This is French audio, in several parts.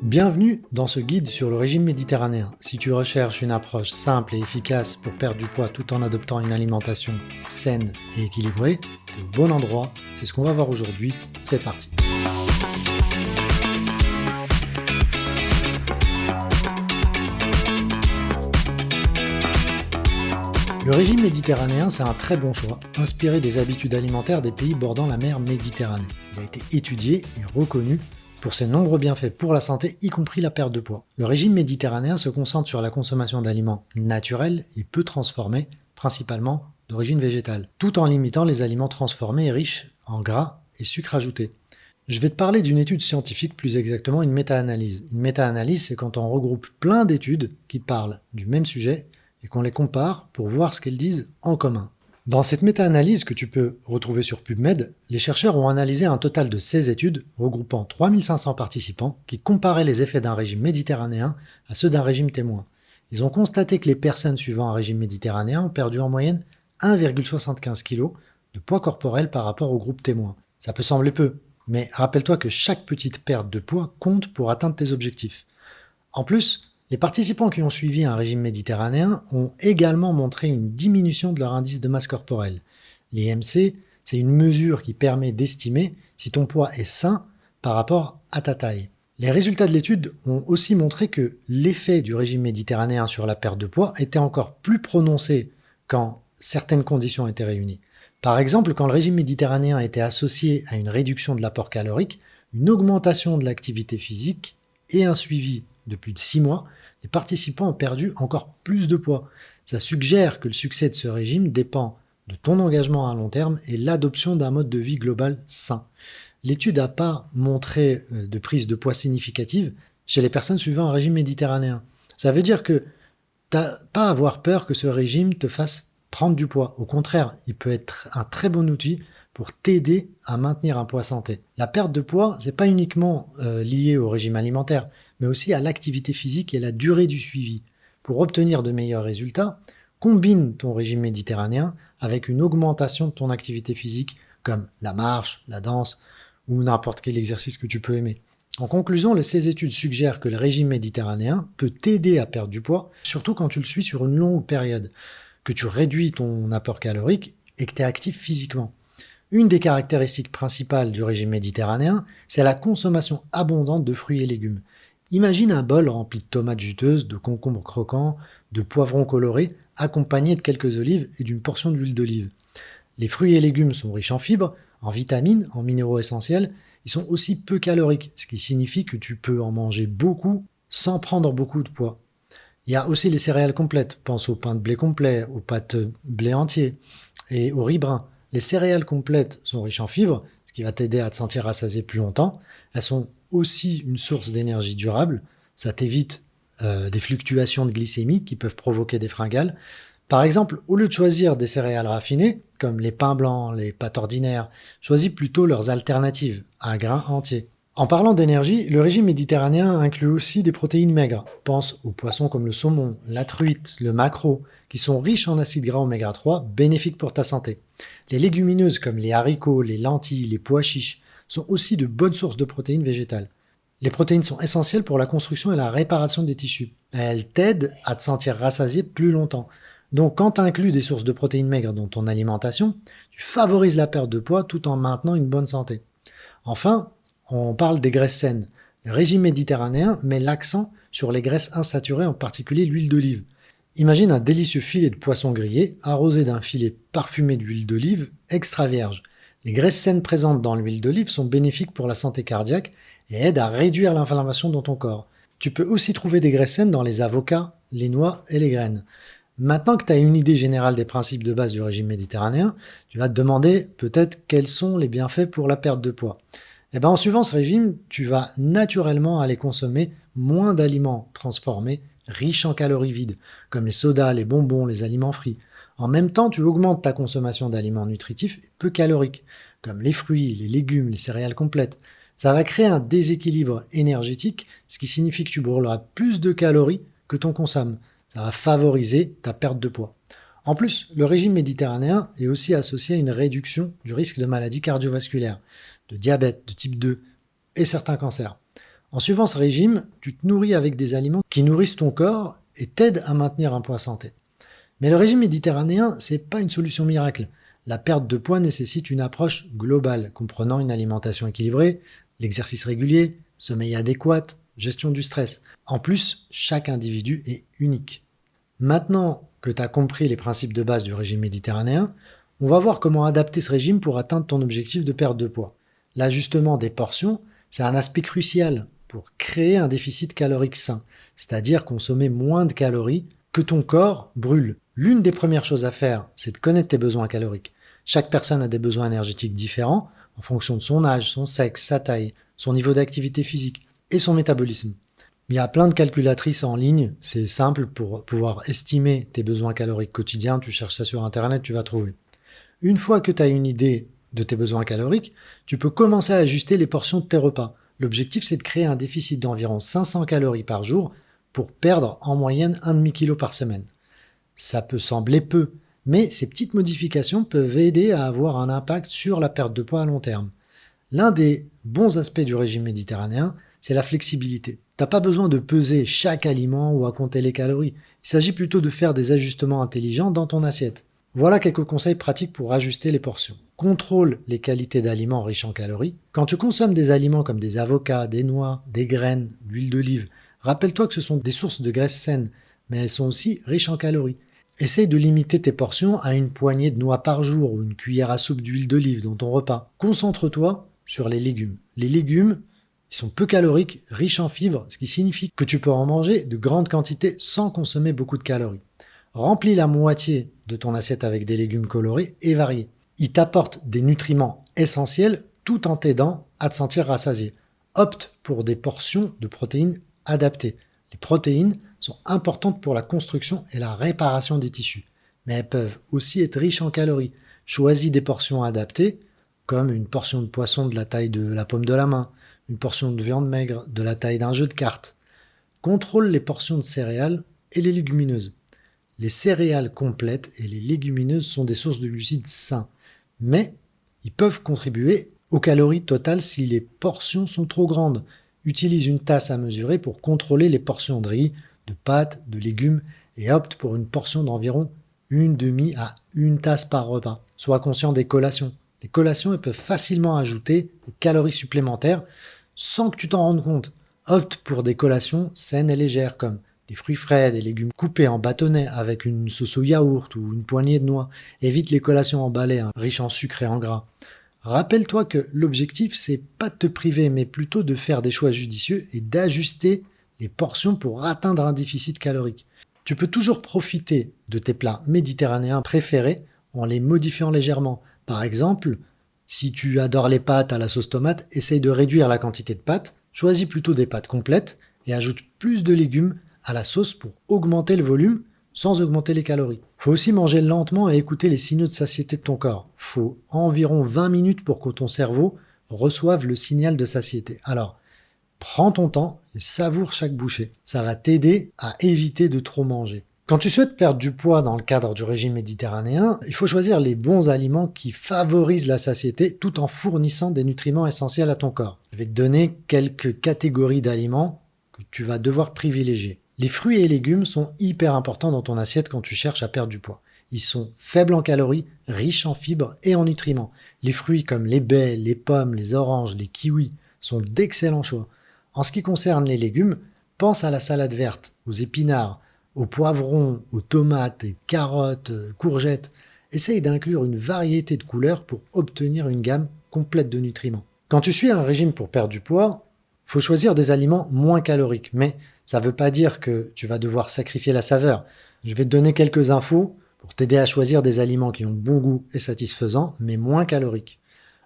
Bienvenue dans ce guide sur le régime méditerranéen. Si tu recherches une approche simple et efficace pour perdre du poids tout en adoptant une alimentation saine et équilibrée, tu es au bon endroit, c'est ce qu'on va voir aujourd'hui, c'est parti. Le régime méditerranéen, c'est un très bon choix, inspiré des habitudes alimentaires des pays bordant la mer Méditerranée. Il a été étudié et reconnu pour ses nombreux bienfaits pour la santé, y compris la perte de poids. Le régime méditerranéen se concentre sur la consommation d'aliments naturels et peu transformés, principalement d'origine végétale, tout en limitant les aliments transformés et riches en gras et sucres ajoutés. Je vais te parler d'une étude scientifique, plus exactement une méta-analyse. Une méta-analyse, c'est quand on regroupe plein d'études qui parlent du même sujet et qu'on les compare pour voir ce qu'elles disent en commun. Dans cette méta-analyse que tu peux retrouver sur PubMed, les chercheurs ont analysé un total de 16 études regroupant 3500 participants qui comparaient les effets d'un régime méditerranéen à ceux d'un régime témoin. Ils ont constaté que les personnes suivant un régime méditerranéen ont perdu en moyenne 1,75 kg de poids corporel par rapport au groupe témoin. Ça peut sembler peu, mais rappelle-toi que chaque petite perte de poids compte pour atteindre tes objectifs. En plus, les participants qui ont suivi un régime méditerranéen ont également montré une diminution de leur indice de masse corporelle. L'IMC, c'est une mesure qui permet d'estimer si ton poids est sain par rapport à ta taille. Les résultats de l'étude ont aussi montré que l'effet du régime méditerranéen sur la perte de poids était encore plus prononcé quand certaines conditions étaient réunies. Par exemple, quand le régime méditerranéen était associé à une réduction de l'apport calorique, une augmentation de l'activité physique et un suivi de plus de 6 mois, les participants ont perdu encore plus de poids. Ça suggère que le succès de ce régime dépend de ton engagement à long terme et l'adoption d'un mode de vie global sain. L'étude n'a pas montré de prise de poids significative chez les personnes suivant un régime méditerranéen. Ça veut dire que tu n'as pas à avoir peur que ce régime te fasse prendre du poids. Au contraire, il peut être un très bon outil pour t'aider à maintenir un poids santé. La perte de poids, c'est pas uniquement lié au régime alimentaire, mais aussi à l'activité physique et la durée du suivi. Pour obtenir de meilleurs résultats, combine ton régime méditerranéen avec une augmentation de ton activité physique, comme la marche, la danse ou n'importe quel exercice que tu peux aimer. En conclusion, ces études suggèrent que le régime méditerranéen peut t'aider à perdre du poids, surtout quand tu le suis sur une longue période, que tu réduis ton apport calorique et que tu es actif physiquement. Une des caractéristiques principales du régime méditerranéen, c'est la consommation abondante de fruits et légumes. Imagine un bol rempli de tomates juteuses, de concombres croquants, de poivrons colorés, accompagnés de quelques olives et d'une portion d'huile d'olive. Les fruits et légumes sont riches en fibres, en vitamines, en minéraux essentiels. Ils sont aussi peu caloriques, ce qui signifie que tu peux en manger beaucoup sans prendre beaucoup de poids. Il y a aussi les céréales complètes. Pense au pain de blé complet, aux pâtes blé entier et au riz brun. Les céréales complètes sont riches en fibres, ce qui va t'aider à te sentir rassasié plus longtemps. Elles sont aussi une source d'énergie durable. Ça t'évite des fluctuations de glycémie qui peuvent provoquer des fringales. Par exemple, au lieu de choisir des céréales raffinées, comme les pains blancs, les pâtes ordinaires, choisis plutôt leurs alternatives, un grain entier. En parlant d'énergie, le régime méditerranéen inclut aussi des protéines maigres. Pense aux poissons comme le saumon, la truite, le maquereau, qui sont riches en acides gras oméga 3, bénéfiques pour ta santé. Les légumineuses comme les haricots, les lentilles, les pois chiches sont aussi de bonnes sources de protéines végétales. Les protéines sont essentielles pour la construction et la réparation des tissus. Elles t'aident à te sentir rassasié plus longtemps. Donc quand tu inclus des sources de protéines maigres dans ton alimentation, tu favorises la perte de poids tout en maintenant une bonne santé. Enfin, on parle des graisses saines. Le régime méditerranéen met l'accent sur les graisses insaturées, en particulier l'huile d'olive. Imagine un délicieux filet de poisson grillé arrosé d'un filet parfumé d'huile d'olive extra vierge. Les graisses saines présentes dans l'huile d'olive sont bénéfiques pour la santé cardiaque et aident à réduire l'inflammation dans ton corps. Tu peux aussi trouver des graisses saines dans les avocats, les noix et les graines. Maintenant que tu as une idée générale des principes de base du régime méditerranéen, tu vas te demander peut-être quels sont les bienfaits pour la perte de poids. En suivant ce régime, tu vas naturellement aller consommer moins d'aliments transformés, riches en calories vides, comme les sodas, les bonbons, les aliments frits. En même temps, tu augmentes ta consommation d'aliments nutritifs et peu caloriques, comme les fruits, les légumes, les céréales complètes. Ça va créer un déséquilibre énergétique, ce qui signifie que tu brûleras plus de calories que ton consomme. Ça va favoriser ta perte de poids. En plus, le régime méditerranéen est aussi associé à une réduction du risque de maladies cardiovasculaires, de diabète de type 2 et certains cancers. En suivant ce régime, tu te nourris avec des aliments qui nourrissent ton corps et t'aident à maintenir un poids santé. Mais le régime méditerranéen, c'est pas une solution miracle. La perte de poids nécessite une approche globale, comprenant une alimentation équilibrée, l'exercice régulier, sommeil adéquat, gestion du stress. En plus, chaque individu est unique. Maintenant que tu as compris les principes de base du régime méditerranéen, on va voir comment adapter ce régime pour atteindre ton objectif de perte de poids. L'ajustement des portions, c'est un aspect crucial pour créer un déficit calorique sain, c'est-à-dire consommer moins de calories que ton corps brûle. L'une des premières choses à faire, c'est de connaître tes besoins caloriques. Chaque personne a des besoins énergétiques différents en fonction de son âge, son sexe, sa taille, son niveau d'activité physique et son métabolisme. Il y a plein de calculatrices en ligne, c'est simple pour pouvoir estimer tes besoins caloriques quotidiens, tu cherches ça sur internet, tu vas trouver. Une fois que tu as une idée de tes besoins caloriques, tu peux commencer à ajuster les portions de tes repas. L'objectif, c'est de créer un déficit d'environ 500 calories par jour pour perdre en moyenne 1,5 kg par semaine. Ça peut sembler peu, mais ces petites modifications peuvent aider à avoir un impact sur la perte de poids à long terme. L'un des bons aspects du régime méditerranéen, c'est la flexibilité. T'as pas besoin de peser chaque aliment ou à compter les calories. Il s'agit plutôt de faire des ajustements intelligents dans ton assiette. Voilà quelques conseils pratiques pour ajuster les portions. Contrôle les qualités d'aliments riches en calories. Quand tu consommes des aliments comme des avocats, des noix, des graines, l'huile d'olive, rappelle-toi que ce sont des sources de graisses saines, mais elles sont aussi riches en calories. Essaye de limiter tes portions à une poignée de noix par jour ou une cuillère à soupe d'huile d'olive dans ton repas. Concentre-toi sur les légumes. Les légumes, ils sont peu caloriques, riches en fibres, ce qui signifie que tu peux en manger de grandes quantités sans consommer beaucoup de calories. Remplis la moitié de ton assiette avec des légumes colorés et variés. Ils t'apportent des nutriments essentiels tout en t'aidant à te sentir rassasié. Opte pour des portions de protéines adaptées. Les protéines sont importantes pour la construction et la réparation des tissus, mais elles peuvent aussi être riches en calories. Choisis des portions adaptées, comme une portion de poisson de la taille de la paume de la main, une portion de viande maigre de la taille d'un jeu de cartes. Contrôle les portions de céréales et les légumineuses. Les céréales complètes et les légumineuses sont des sources de glucides sains, mais ils peuvent contribuer aux calories totales si les portions sont trop grandes. Utilise une tasse à mesurer pour contrôler les portions de riz, de pâtes, de légumes et opte pour une portion d'environ une demi à une tasse par repas. Sois conscient des collations. Les collations elles peuvent facilement ajouter des calories supplémentaires sans que tu t'en rendes compte. Opte pour des collations saines et légères comme des fruits frais, des légumes coupés en bâtonnets avec une sauce au yaourt ou une poignée de noix. Évite les collations emballées, riches en sucre et en gras. Rappelle-toi que l'objectif, c'est pas de te priver, mais plutôt de faire des choix judicieux et d'ajuster les portions pour atteindre un déficit calorique. Tu peux toujours profiter de tes plats méditerranéens préférés en les modifiant légèrement. Par exemple, si tu adores les pâtes à la sauce tomate, essaye de réduire la quantité de pâtes, choisis plutôt des pâtes complètes et ajoute plus de légumes à la sauce pour augmenter le volume sans augmenter les calories. Faut aussi manger lentement et écouter les signaux de satiété de ton corps. Faut environ 20 minutes pour que ton cerveau reçoive le signal de satiété. Alors, prends ton temps et savoure chaque bouchée. Ça va t'aider à éviter de trop manger. Quand tu souhaites perdre du poids dans le cadre du régime méditerranéen, il faut choisir les bons aliments qui favorisent la satiété tout en fournissant des nutriments essentiels à ton corps. Je vais te donner quelques catégories d'aliments que tu vas devoir privilégier. Les fruits et légumes sont hyper importants dans ton assiette quand tu cherches à perdre du poids. Ils sont faibles en calories, riches en fibres et en nutriments. Les fruits comme les baies, les pommes, les oranges, les kiwis sont d'excellents choix. En ce qui concerne les légumes, pense à la salade verte, aux épinards, aux poivrons, aux tomates, et carottes, courgettes. Essaye d'inclure une variété de couleurs pour obtenir une gamme complète de nutriments. Quand tu suis un régime pour perdre du poids, faut choisir des aliments moins caloriques, mais ça ne veut pas dire que tu vas devoir sacrifier la saveur. Je vais te donner quelques infos pour t'aider à choisir des aliments qui ont bon goût et satisfaisants, mais moins caloriques.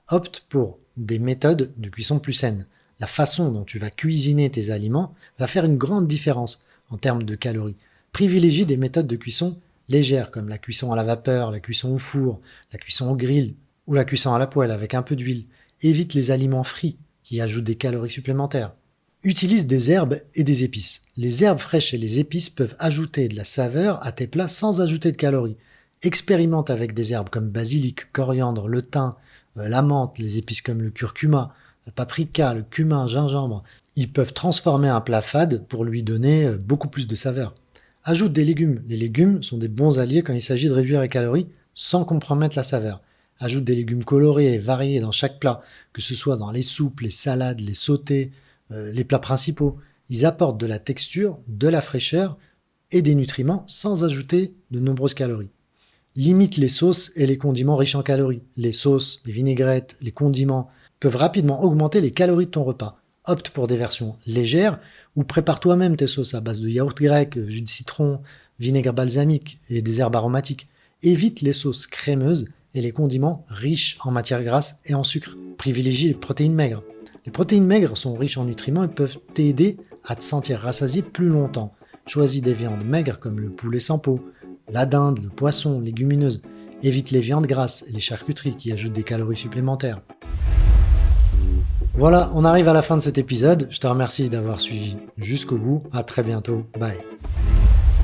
Opte pour des méthodes de cuisson plus saines. La façon dont tu vas cuisiner tes aliments va faire une grande différence en termes de calories. Privilégie des méthodes de cuisson légères comme la cuisson à la vapeur, la cuisson au four, la cuisson au grill ou la cuisson à la poêle avec un peu d'huile. Évite les aliments frits qui ajoutent des calories supplémentaires. Utilise des herbes et des épices. Les herbes fraîches et les épices peuvent ajouter de la saveur à tes plats sans ajouter de calories. Expérimente avec des herbes comme basilic, coriandre, le thym, la menthe, les épices comme le curcuma, le paprika, le cumin, gingembre. Ils peuvent transformer un plat fade pour lui donner beaucoup plus de saveur. Ajoute des légumes. Les légumes sont des bons alliés quand il s'agit de réduire les calories sans compromettre la saveur. Ajoute des légumes colorés et variés dans chaque plat, que ce soit dans les soupes, les salades, les sautés, les plats principaux. Ils apportent de la texture, de la fraîcheur et des nutriments sans ajouter de nombreuses calories. Limite les sauces et les condiments riches en calories. Les sauces, les vinaigrettes, les condiments peuvent rapidement augmenter les calories de ton repas. Opte pour des versions légères ou prépare toi-même tes sauces à base de yaourt grec, jus de citron, vinaigre balsamique et des herbes aromatiques. Évite les sauces crémeuses et les condiments riches en matières grasses et en sucre. Privilégie les protéines maigres. Les protéines maigres sont riches en nutriments et peuvent t'aider à te sentir rassasié plus longtemps. Choisis des viandes maigres comme le poulet sans peau, la dinde, le poisson, légumineuses. Évite les viandes grasses et les charcuteries qui ajoutent des calories supplémentaires. Voilà, on arrive à la fin de cet épisode. Je te remercie d'avoir suivi jusqu'au bout. À très bientôt. Bye.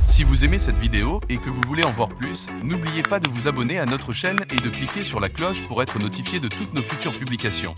Si vous aimez cette vidéo et que vous voulez en voir plus, n'oubliez pas de vous abonner à notre chaîne et de cliquer sur la cloche pour être notifié de toutes nos futures publications.